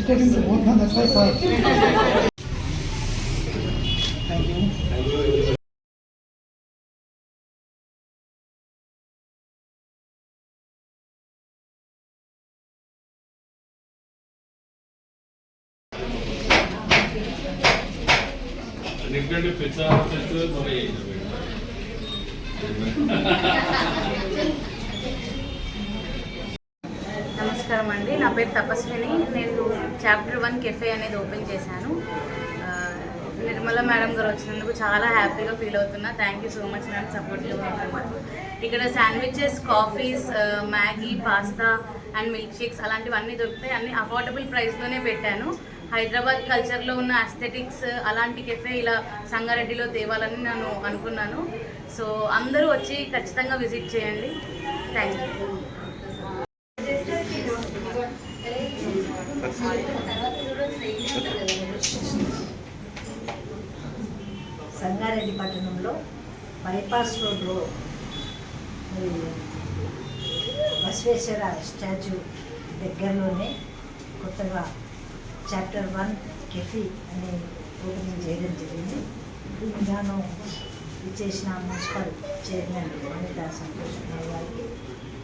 taking the both hand, that's why first. Thank you. ఎందుకంటే pizza festival మరి నమస్కారం అండి, నా పేరు తపస్విని. నేను చాప్టర్ 1 కెఫే అనేది ఓపెన్ చేశాను. నిర్మల మేడం గారు వచ్చినందుకు చాలా హ్యాపీగా ఫీల్ అవుతున్నా. Thank you so much ma'am, సపోర్టివ్గా ఉన్నారు. ఇక్కడ sandwiches, coffees, Maggi, pasta and milk shakes అలాంటివన్నీ దొరుకుతాయి. అన్ని అఫోర్డబుల్ ప్రైస్లోనే పెట్టాను. హైదరాబాద్ కల్చర్లో ఉన్న అస్థెటిక్స్ అలాంటి కెఫే ఇలా సంగారెడ్డిలో తేవాలని నేను అనుకున్నాను. సో అందరూ వచ్చి ఖచ్చితంగా విజిట్ చేయండి. Thank you. సంగారెడ్డి పట్టణంలో బైపాస్ రోడ్లో బసవేశ్వర స్టాచ్యూ దగ్గరలోనే కొత్తగా చాప్టర్ 1 కెఫీ అనే ఓపెనింగ్ చేయడం జరిగింది. దీనికి గాను ఇచ్చేసిన మున్సిపల్ చైర్మన్ అనిత సంతోష్ కుమార్ గారికి,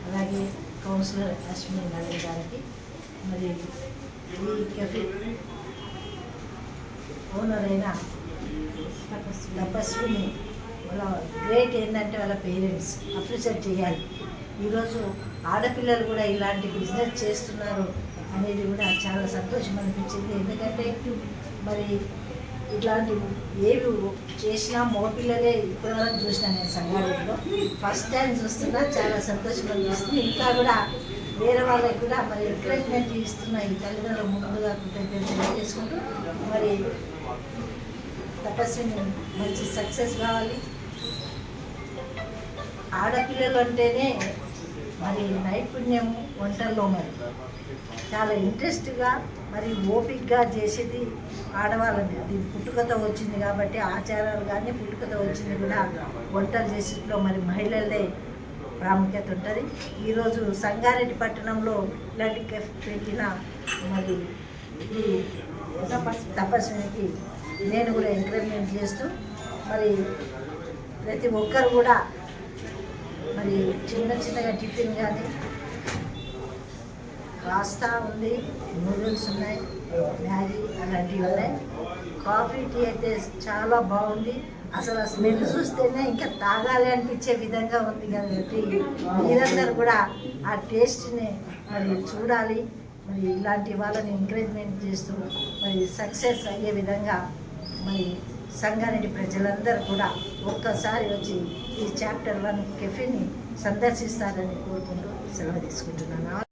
అలాగే కౌన్సిలర్ అశ్విని నగర్ గారికి, మరి ఈ కెఫీ ఓనర్ అయిన తపస్విని వాళ్ళ గ్రేట్ ఏంటంటే వాళ్ళ పేరెంట్స్ అప్రిషియేట్ చేయాలి. ఈరోజు ఆడపిల్లలు కూడా ఇలాంటి బిజినెస్ చేస్తున్నారు అనేది కూడా చాలా సంతోషం అనిపించింది. ఎందుకంటే మరి ఇట్లాంటి ఏవి చేసినా మగపిల్లలే ఇప్పటివరకు చూసినా నేను సంగారెడ్డిలో ఫస్ట్ టైం చూస్తున్నా. చాలా సంతోషం అనిపిస్తుంది. ఇంకా కూడా వేరే వాళ్ళకి కూడా మరి ఎంకరేజ్మెంట్ ఇస్తున్న ఈ తల్లిదండ్రులు ముందుగా కృతజ్ఞతలు చేసుకుంటూ మరి తపస్విని మంచి సక్సెస్ కావాలి. ఆడపిల్లలు అంటేనే మరి నైపుణ్యం వంటల్లో మరి చాలా ఇంట్రెస్ట్గా మరి ఓపిక్గా చేసేది ఆడవాళ్ళని. అది పుట్టుకతో వచ్చింది కాబట్టి ఆచారాలు కానీ పుట్టుకతో వచ్చింది కూడా వంటలు చేసేట్లో మరి మహిళలదే ప్రాముఖ్యత ఉంటుంది. ఈరోజు సంగారెడ్డి పట్టణంలో ఇలాంటి కెఫ్ పెట్టిన మరి ఈ తపస్వినికి నేను కూడా ఎంకరేజ్మెంట్ చేస్తూ మరి ప్రతి ఒక్కరు కూడా మరి చిన్నగా టిఫిన్ కానీ పాస్తా ఉంది, నూడిల్స్ ఉన్నాయి, మ్యాగీ అలాంటివి ఉన్నాయి. కాఫీ, టీ అయితే చాలా బాగుంది. అసలు ఆ స్మెల్ చూస్తేనే ఇంకా తాగాలి అనిపించే విధంగా ఉంది కాబట్టి మీరందరూ కూడా ఆ టేస్ట్ని మరి చూడాలి. మరి ఇలాంటి వాళ్ళని ఎంకరేజ్మెంట్ చేస్తూ మరి సక్సెస్ అయ్యే విధంగా మరి సంగారెడ్డి ప్రజలందరూ కూడా ఒక్కసారి వచ్చి ఈ చాప్టర్ 1 కెఫేని సందర్శిస్తారని కోరుకుంటూ సెలవు తీసుకుంటున్నాను.